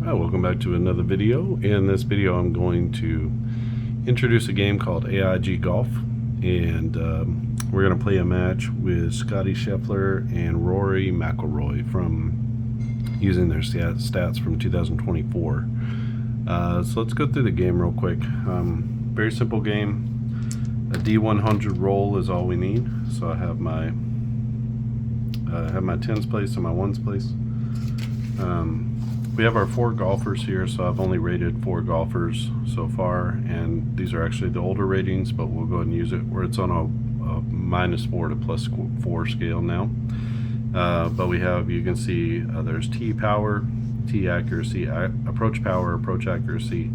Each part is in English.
Hi, welcome back to another video. In this video I'm going to introduce a game called AIG Golf, and we're going to play a match with Scottie Scheffler and Rory McIlroy from using their stats from 2024. So let's go through the game real quick. Very simple game. A D100 roll is all we need. So I have my tens placed and my ones placed. We have our 4 golfers here, so I've only rated 4 golfers so far, and these are actually the older ratings, but we'll go ahead and use it where it's on a -4 to +4 scale now. But we have, you can see there's tee power, tee accuracy, approach power, approach accuracy,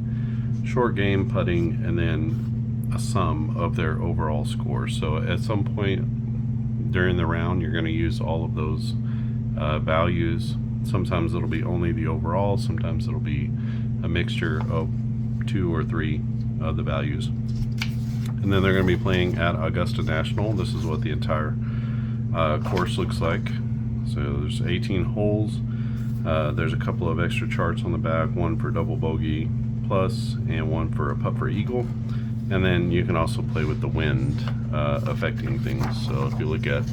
short game, putting, and then a sum of their overall score. So at some point during the round you're going to use all of those values. Sometimes it'll be only the overall, sometimes it'll be a mixture of 2 or 3 of the values. And then they're going to be playing at Augusta National. This is what the entire course looks like. So there's 18 holes. There's a couple of extra charts on the back, one for double bogey plus and one for a putt for eagle. And then you can also play with the wind affecting things. So if you look at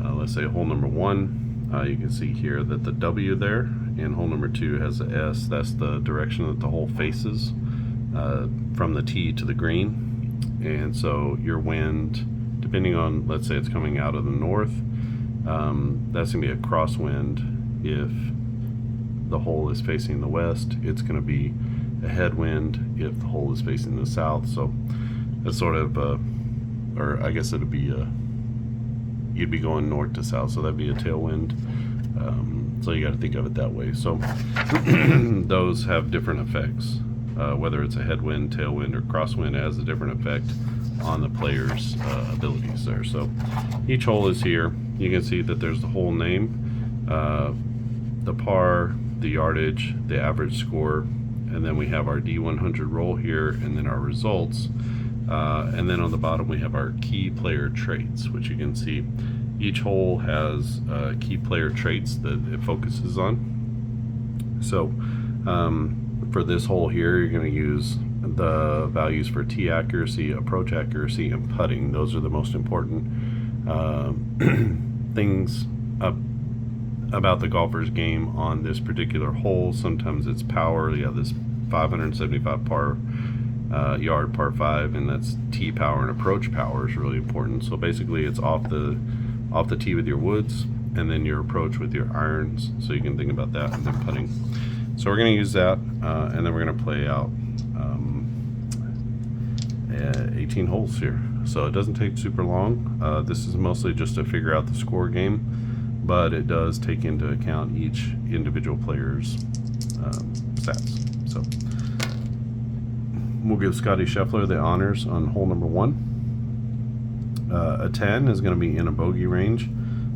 let's say hole number 1, you can see here that the W there, and hole number 2 has a S. That's the direction that the hole faces from the tee to the green. And so your wind, depending on, let's say it's coming out of the north, that's going to be a crosswind. If the hole is facing the west, it's going to be a headwind if the hole is facing the south. So it's sort of, or I guess it'd be you'd be going north to south, so that'd be a tailwind. So you got to think of it that way. So those have different effects. Whether it's a headwind, tailwind, or crosswind, has a different effect on the player's abilities there. So each hole is here. You can see that there's the hole name, the par, the yardage, the average score, and then we have our D100 roll here, and then our results. And then on the bottom we have our key player traits, which you can see each hole has key player traits that it focuses on. So for this hole here, you're going to use the values for tee accuracy, approach accuracy, and putting. Those are the most important things about the golfer's game on this particular hole. Sometimes it's power. You have this 575 yard par 5, and that's tee power, and approach power is really important. So basically it's off the tee with your woods, and then your approach with your irons, so you can think about that, and then putting. So we're going to use that, and then we're going to play out 18 holes here. So it doesn't take super long. This is mostly just to figure out the score game, but it does take into account each individual player's stats. So we'll give Scottie Scheffler the honors on hole number 1. A 10 is going to be in a bogey range,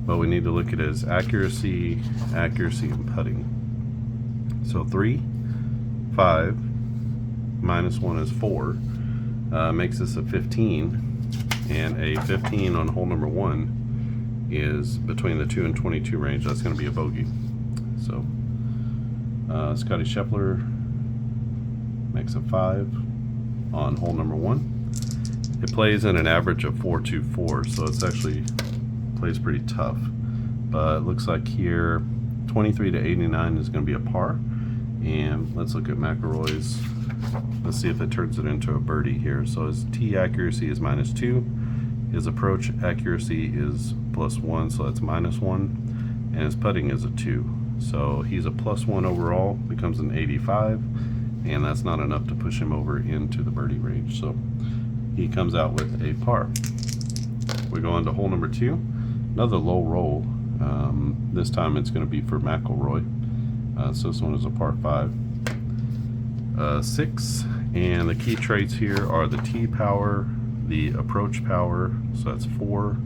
but we need to look at his accuracy, and putting. So 3, 5, -1 is 4, makes this a 15, and a 15 on hole number 1 is between the 2 and 22 range. That's going to be a bogey. So Scottie Scheffler makes a 5 on hole number 1. It plays in an average of 4.24, so it's actually plays pretty tough. But it looks like here 23 to 89 is going to be a par. And let's look at McIlroy's. Let's see if it turns it into a birdie here. So his tee accuracy is -2, his approach accuracy is +1, so that's -1, and his putting is a 2. So he's a +1 overall, becomes an 85, and that's not enough to push him over into the birdie range. So he comes out with a par. We go on to hole number 2, another low roll. This time it's going to be for McIlroy. So this one is a par 5. 6, and the key traits here are the tee power, the approach power, so that's 4,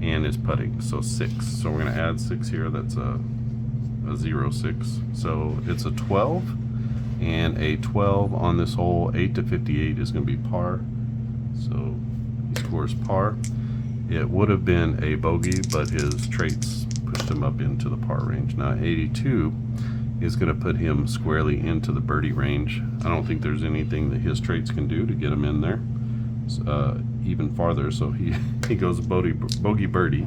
and his putting, so 6. So we're going to add 6 here. That's a 0.6. So it's a 12, and a 12 on this hole. 8 to 58 is going to be par. So he scores par. It would have been a bogey, but his traits pushed him up into the par range. Now 82 is going to put him squarely into the birdie range. I don't think there's anything that his traits can do to get him in there even farther. So he goes bogey birdie,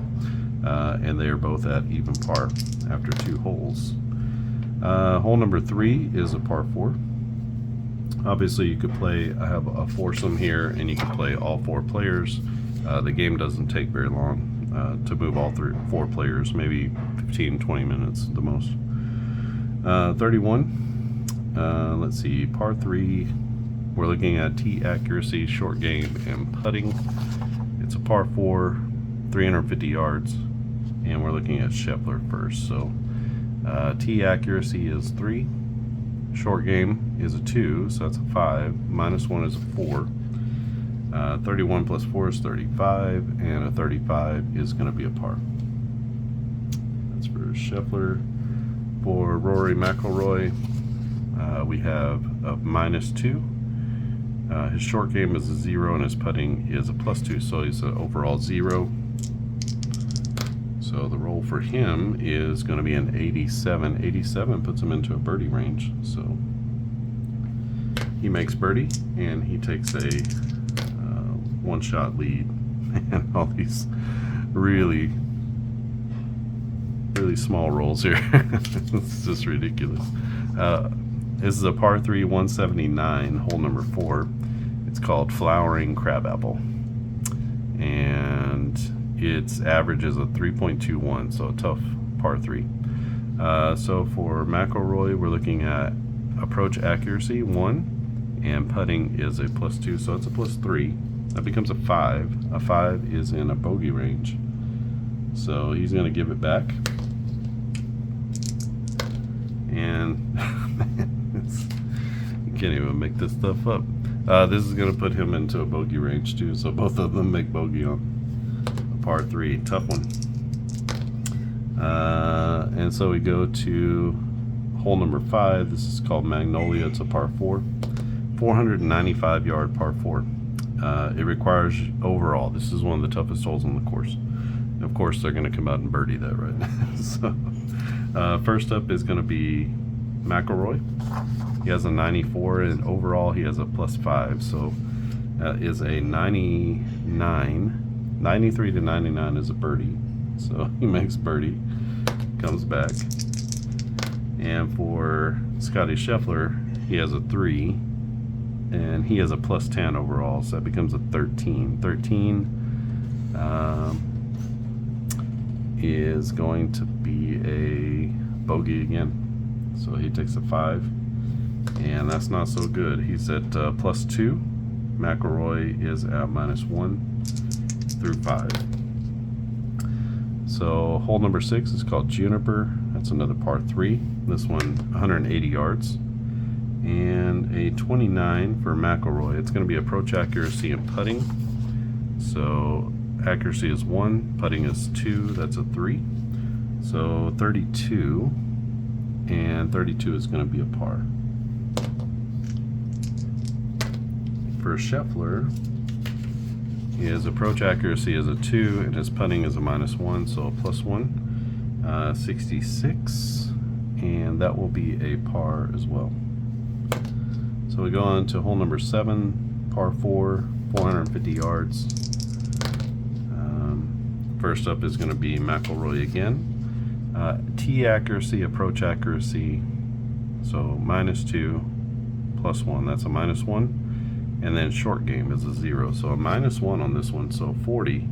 and they are both at even par after 2 holes. Hole number 3 is a par 4. Obviously, you could play, I have a foursome here, and you can play all 4 players. The game doesn't take very long to move all 4 players, maybe 15-20 minutes the most. 31, let's see, par 3, we're looking at tee accuracy, short game, and putting. It's a par 4, 350 yards, and we're looking at Scheffler first. So tee accuracy is 3, short game is a 2, so that's a 5, -1 is a 4. 31 plus 4 is 35, and a 35 is going to be a par. That's for Scheffler. For Rory McIlroy, we have a -2. His short game is a 0, and his putting is a +2, so he's an overall 0. So the roll for him is going to be an 87. 87 puts him into a birdie range. So he makes birdie, and he takes a one-shot lead. And all these really small rolls here. It's just ridiculous. This is a par 3, 179, hole number 4. It's called Flowering Crabapple, and its average is a 3.21, so a tough par 3. So for McIlroy, we're looking at approach accuracy 1, and putting is a +2, so it's a +3. That becomes a 5. A 5 is in a bogey range, so he's going to give it back. And you can't even make this stuff up. This is going to put him into a bogey range too, so both of them make bogey on a par 3. Tough one. And so we go to hole number 5. This is called Magnolia. It's a par 4, 495 yard par 4. It requires overall, this is one of the toughest holes on the course. Of course, they're going to come out and birdie that, right? So first up is going to be McIlroy. He has a 94, and overall he has a +5, so is a 99. 93 to 99 is a birdie, so he makes birdie, comes back. And for Scottie Scheffler, he has a 3, and he has a +10 overall, so that becomes a 13. 13 is going to be a bogey again, so he takes a 5, and that's not so good. He's at +2. McIlroy is at -1 through 5. So hole number 6 is called Juniper. That's another par 3. This one 180 yards, and a 29 for McIlroy. It's going to be approach accuracy and putting. So accuracy is 1, putting is 2, that's a 3. So 32, and 32 is going to be a par. For Scheffler, his approach accuracy is a 2, and his putting is a -1, so a +1. 66, and that will be a par as well. So we go on to hole number 7, par 4, 450 yards. First up is going to be McIlroy again. Tee accuracy, approach accuracy, so -2, +1, that's a -1. And then short game is a 0, so a -1 on this one, so 40.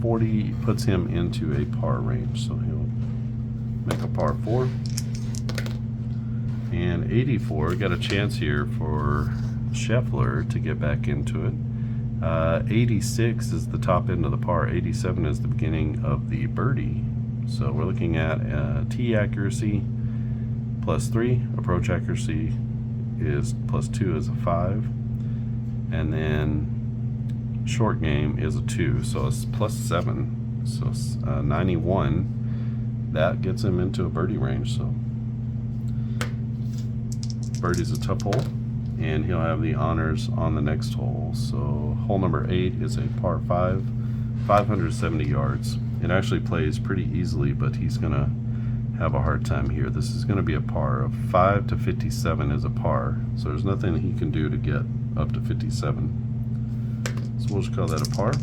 40 puts him into a par range, so he'll make a par 4. And 84, got a chance here for Scheffler to get back into it. 86 is the top end of the par. 87 is the beginning of the birdie. So we're looking at tee accuracy +3, approach accuracy is +2 is a 5, and then short game is a 2, so it's +7, so 91. That gets him into a birdie range. So birdie's a tough hole, and he'll have the honors on the next hole. So hole number 8 is a par 5, 570 yards. It actually plays pretty easily, but he's gonna have a hard time here. This is going to be a par. Of 5 to 57 is a par, so there's nothing he can do to get up to 57. So we'll just call that a par.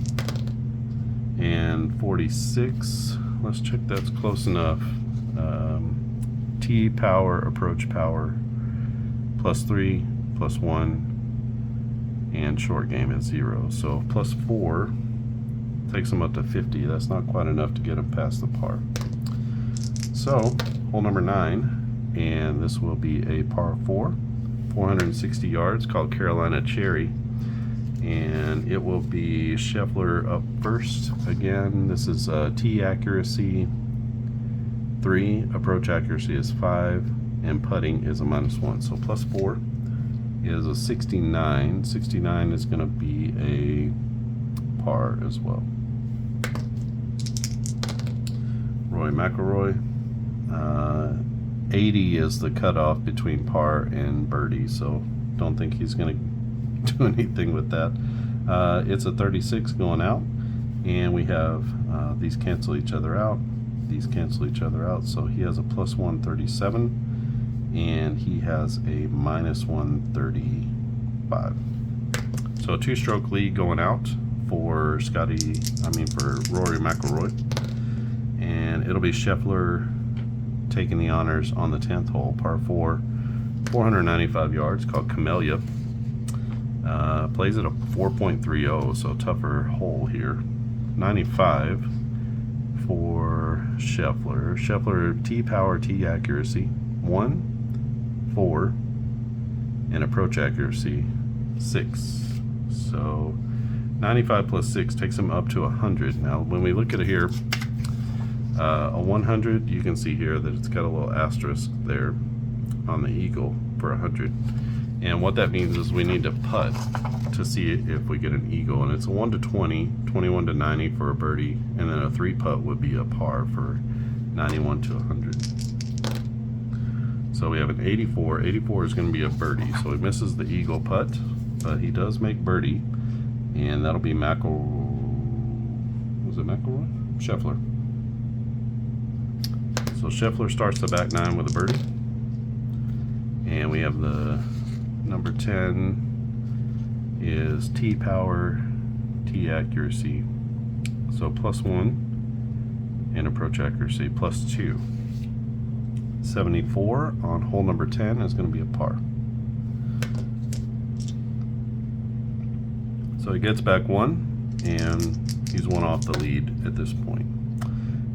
And 46, let's check that's close enough. Tee power, approach power, +3, +1, and short game at 0. So +4 takes him up to 50. That's not quite enough to get him past the par. So hole number 9, and this will be a par 4, 460 yards, called Carolina Cherry. And it will be Scheffler up first. Again, this is tee accuracy 3, approach accuracy is 5, and putting is a -1. So +4 is a 69. 69 is going to be a par as well. Rory McIlroy. 80 is the cutoff between par and birdie, so don't think he's going to do anything with that. It's a 36 going out, and we have these cancel each other out, these cancel each other out, so he has a +137 and he has a -135. So a 2-stroke lead going out for for Rory McIlroy, and it'll be Scheffler taking the honors on the 10th hole, par 4, 495 yards, called Camellia. Plays at a 4.30, so tougher hole here. 95 for Scheffler. Scheffler tee power, tee accuracy 1, 4, and approach accuracy 6. So 95 +6 takes him up to 100. Now when we look at it here, a 100, you can see here that it's got a little asterisk there on the eagle for 100. And what that means is we need to putt to see if we get an eagle, and it's a 1 to 20, 21 to 90 for a birdie, and then a 3 putt would be a par for 91 to 100. So we have an 84. 84 is going to be a birdie, so he misses the eagle putt, but he does make birdie, and that'll be McIlroy? Scheffler. So Scheffler starts the back 9 with a birdie, and we have the number 10 is tee power, tee accuracy, so +1, and approach accuracy +2. 74 on hole number 10 is going to be a par. So he gets back 1, and he's 1 off the lead at this point.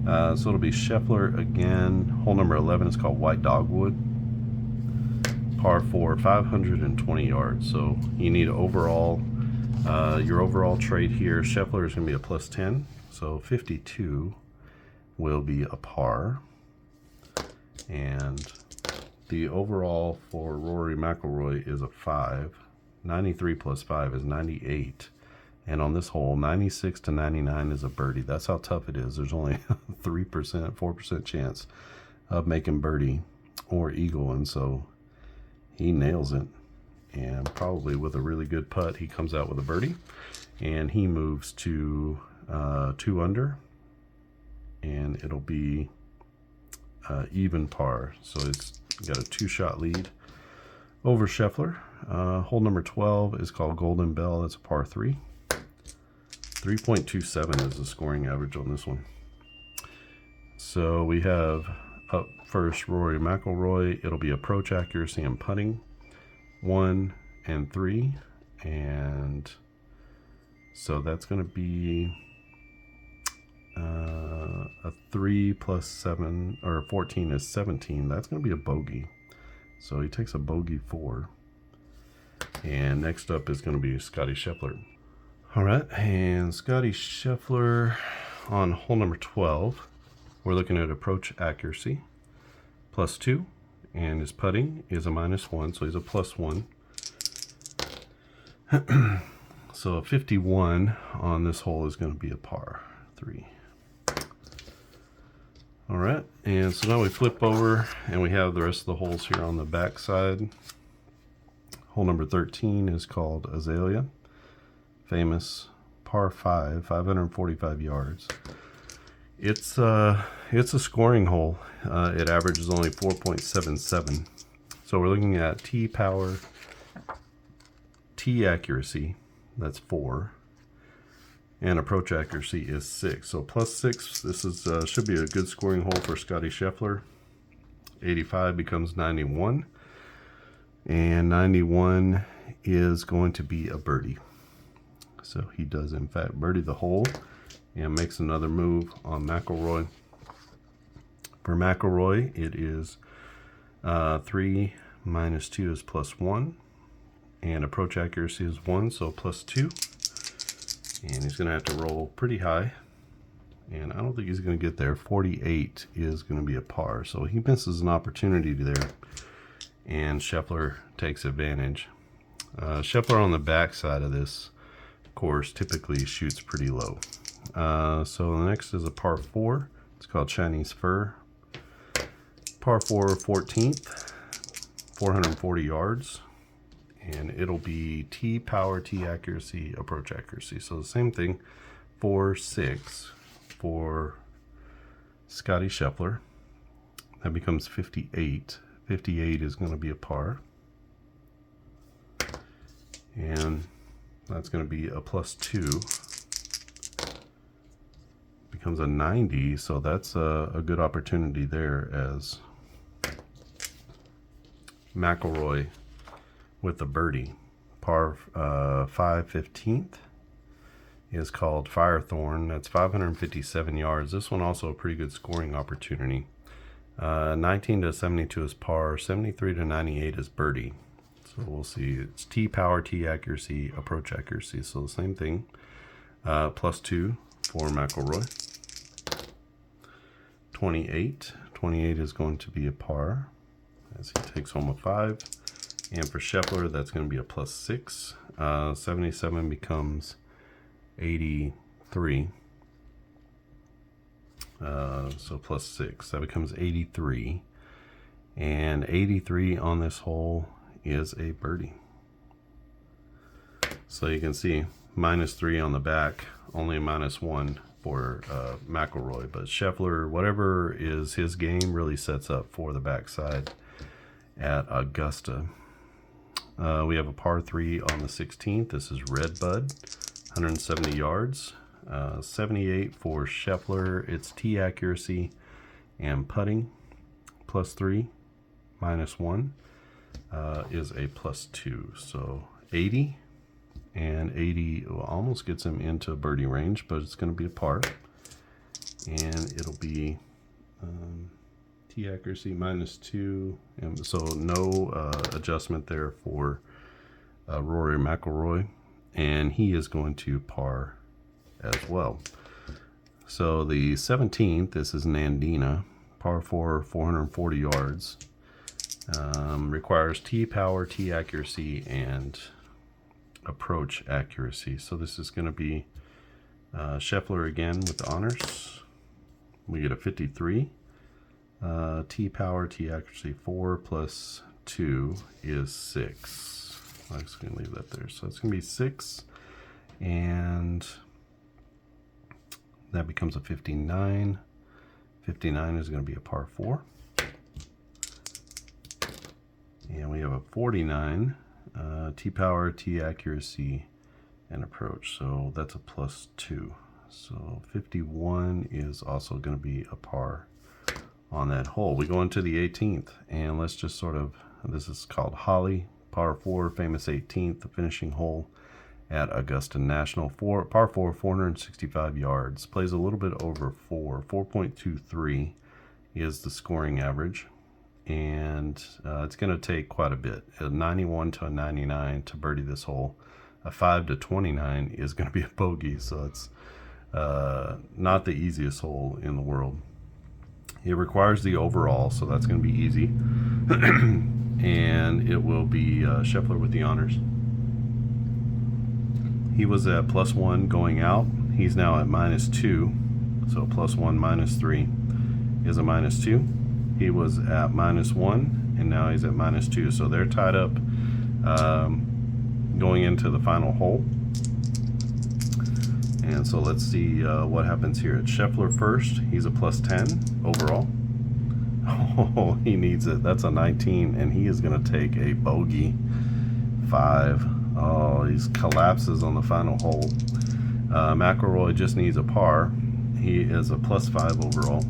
So it'll be Scheffler again. Hole number 11 is called White Dogwood. Par 4, 520 yards. So you need overall, your overall trade here. Scheffler is going to be a +10, so 52 will be a par. And the overall for Rory McIlroy is a 5. 93 + 5 is 98. And on this hole, 96 to 99 is a birdie. That's how tough it is. There's only 3%, 4% chance of making birdie or eagle, and so he nails it. And probably with a really good putt, he comes out with a birdie, and he moves to 2 under, and it'll be even par. So it's got a 2-shot lead over Scheffler. Hole number 12 is called Golden Bell. That's a par 3. 3.27 is the scoring average on this one. So we have up first Rory McIlroy. It'll be approach accuracy and putting 1 and 3, and so that's going to be a 3 + 7, or 14 is 17. That's going to be a bogey. So he takes a bogey 4. And next up is going to be Scottie Scheffler. All right, and Scottie Scheffler on hole number 12. We're looking at approach accuracy +2, and his putting is a -1, so he's a +1. So a 51 on this hole is going to be a par 3. All right, and so now we flip over and we have the rest of the holes here on the back side. Hole number 13 is called Azalea. Famous par 5, 545 yards. It's it's a scoring hole. It averages only 4.77. So we're looking at tee power, tee accuracy, that's 4, and approach accuracy is 6. So +6, this is should be a good scoring hole for Scottie Scheffler. 85 becomes 91, and 91 is going to be a birdie. So he does in fact birdie the hole and makes another move on McIlroy. For McIlroy, it is 3 minus 2 is +1, and approach accuracy is 1, so +2. And he's going to have to roll pretty high, and I don't think he's going to get there. 48 is going to be a par, so he misses an opportunity there, and Scheffler takes advantage. Scheffler on the back side of this course typically shoots pretty low. So the next is a par 4. It's called Chinese Fur. Par 4, 14th, 440 yards, and it'll be tee power, tee accuracy, approach accuracy. So the same thing, 4, 6 for Scottie Scheffler. That becomes 58. 58 is going to be a par, and that's going to be a +2. Becomes a 90, so that's a good opportunity there, as McIlroy with the birdie. Par 5, 15th is called Firethorn. That's 557 yards. This one also a pretty good scoring opportunity. 19 to 72 is par. 73 to 98 is birdie. So we'll see. It's tee power, tee accuracy, approach accuracy. So the same thing. +2 for McIlroy. 28. 28 is going to be a par, as he takes home a 5. And for Scheffler, that's going to be a +6. 77 becomes 83. So +6. That becomes 83. And 83 on this hole is a birdie. So you can see -3 on the back, only a -1 for McIlroy. But Scheffler, whatever is his game, really sets up for the backside at Augusta. We have a par 3 on the 16th. This is Redbud, 170 yards. 78 for Scheffler. It's tee accuracy and putting. +3, -1 is a +2. So 80. And 80 almost gets him into birdie range, but it's going to be a par. And it'll be tee accuracy -2. And so no adjustment there for Rory McIlroy. And he is going to par as well. So the 17th, this is Nandina. Par 4, 440 yards. Requires tee power, tee accuracy, and approach accuracy. So this is going to be Scheffler again with the honors. We get a 53. Tee power, tee accuracy 4 + 2 is 6. I'm just going to leave that there. So it's going to be 6, and that becomes a 59. 59 is going to be a par 4. And we have a 49. Tee power, tee accuracy, and approach. So that's a +2. So 51 is also going to be a par on that hole. We go into the 18th, and let's just sort of, this is called Holly, par 4, famous 18th, the finishing hole at Augusta National. Par 4, 465 yards. Plays a little bit over 4. 4.23 is the scoring average. And it's going to take quite a bit. A 91 to a 99 to birdie this hole. A 5 to 29 is going to be a bogey, so it's not the easiest hole in the world. It requires the overall, so that's going to be easy. And it will be Scheffler with the honors. He was at +1 going out. He's now at -2. So +1 -3 is a -2. He was at -1, and now he's at -2. So they're tied up going into the final hole. And so let's see what happens here. At Scheffler first, he's a plus 10 overall. Oh, he needs it. That's a 19, and he is going to take a bogey 5. Oh, he collapses on the final hole. McIlroy just needs a par. He is a plus 5 overall.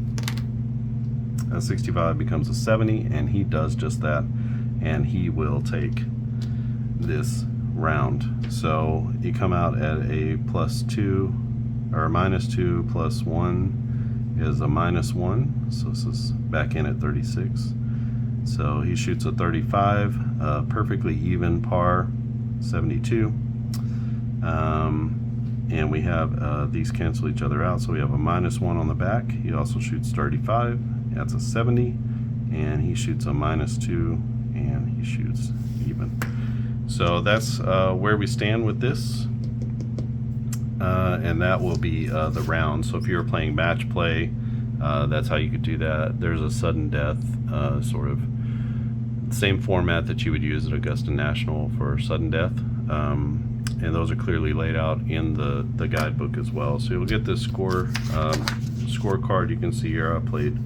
A 65 becomes a 70, and he does just that, and he will take this round. So you come out at a plus 2, or a minus 2 plus 1 is a minus 1, so this is back in at 36. So he shoots a 35, perfectly even par, 72. And we have these cancel each other out, so we have a minus 1 on the back. He also shoots 35, that's a 70, and he shoots a minus 2, and he shoots even. So that's where we stand with this, and that will be the round. So if you're playing match play, that's how you could do that. There's a sudden death, sort of same format that you would use at Augusta National for sudden death, and those are clearly laid out in the guidebook as well. So you'll get this scorecard. You can see here I played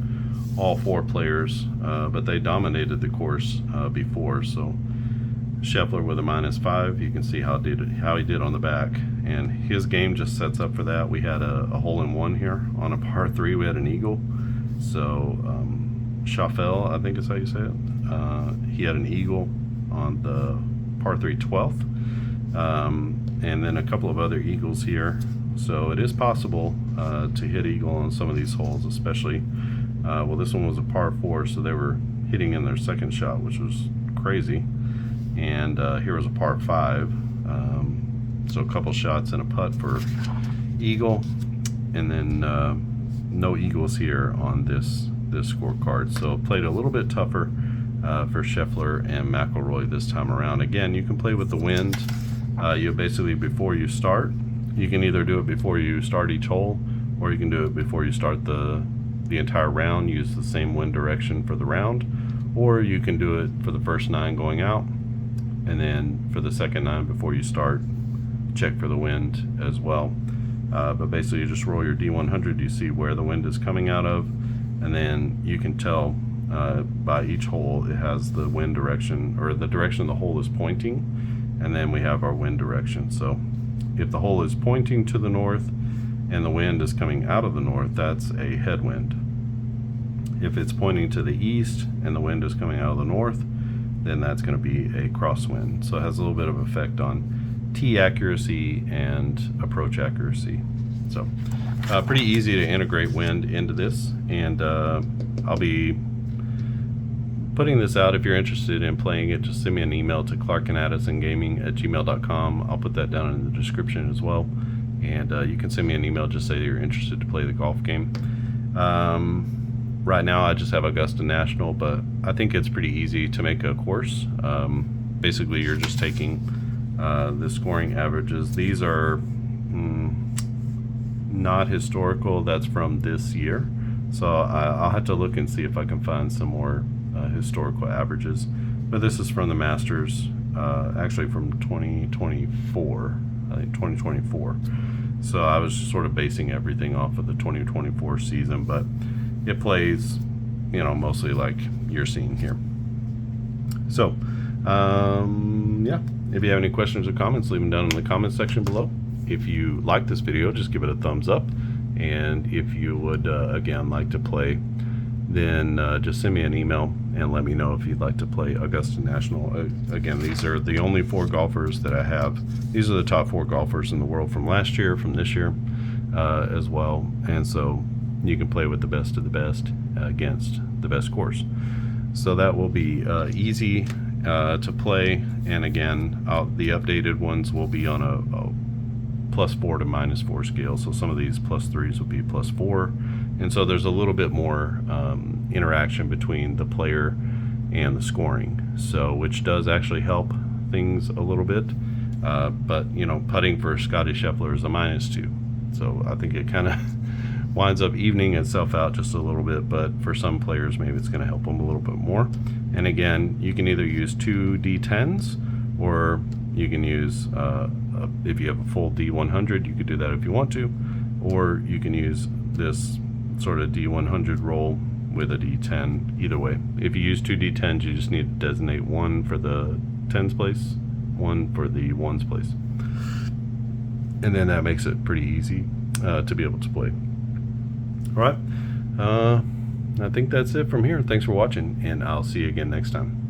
all 4 players, but they dominated the course before. So Scheffler with a minus 5, you can see how he did on the back, and his game just sets up for that. We had a hole-in-one here on a par 3. We had an eagle. So Scheffler, I think is how you say it. He had an eagle on the par 3 12th, and then a couple of other eagles here. So it is possible to hit eagle on some of these holes, especially well, this one was a par 4, so they were hitting in their second shot, which was crazy. And here was a par 5, so a couple shots and a putt for eagle, and then no eagles here on this scorecard. So played a little bit tougher for Scheffler and McIlroy this time around. Again, you can play with the wind. You basically, before you start, you can either do it before you start each hole, or you can do it before you start the entire round. Use the same wind direction for the round, or you can do it for the first 9 going out, and then for the second 9 before you start, check for the wind as well. But basically, you just roll your D100. You see where the wind is coming out of, and then you can tell by each hole it has the wind direction, or the direction the hole is pointing, and then we have our wind direction. So if the hole is pointing to the north and the wind is coming out of the north, that's a headwind. If it's pointing to the east and the wind is coming out of the north, then that's going to be a crosswind. So it has a little bit of effect on tee accuracy and approach accuracy. So pretty easy to integrate wind into this, and I'll be putting this out. If you're interested in playing it, just send me an email to clarkandaddisongaming@gmail.com. I'll put that down in the description as well, and you can send me an email, just say that you're interested to play the golf game. Right now I just have Augusta National, but I think it's pretty easy to make a course. Basically, you're just taking the scoring averages. These are not historical, that's from this year, so I'll have to look and see if I can find some more historical averages. But this is from the Masters, actually from 2024, I think 2024. So I was sort of basing everything off of the 2024 season, but it plays, you know, mostly like you're seeing here. So yeah, if you have any questions or comments, leave them down in the comments section below. If you like this video, just give it a thumbs up, and if you would again like to play, then just send me an email and let me know if you'd like to play Augusta National. Again, these are the only 4 golfers that I have. These are the top 4 golfers in the world from last year, from this year as well, and so you can play with the best of the best against the best course. So that will be easy to play, and again, the updated ones will be on a +4 to -4 scale. So some of these +3s will be +4, and so there's a little bit more interaction between the player and the scoring, so which does actually help things a little bit. But you know, putting for Scottie Scheffler is a -2, so I think it kind of winds up evening itself out just a little bit, but for some players maybe it's going to help them a little bit more. And again, you can either use 2 D10s, or you can use a if you have a full D100, you could do that if you want to, or you can use this sort of D100 roll with a D10. Either way, if you use 2 D10s, you just need to designate one for the tens place, one for the ones place, and then that makes it pretty easy to be able to play. All right, I think that's it from here. Thanks for watching, and I'll see you again next time.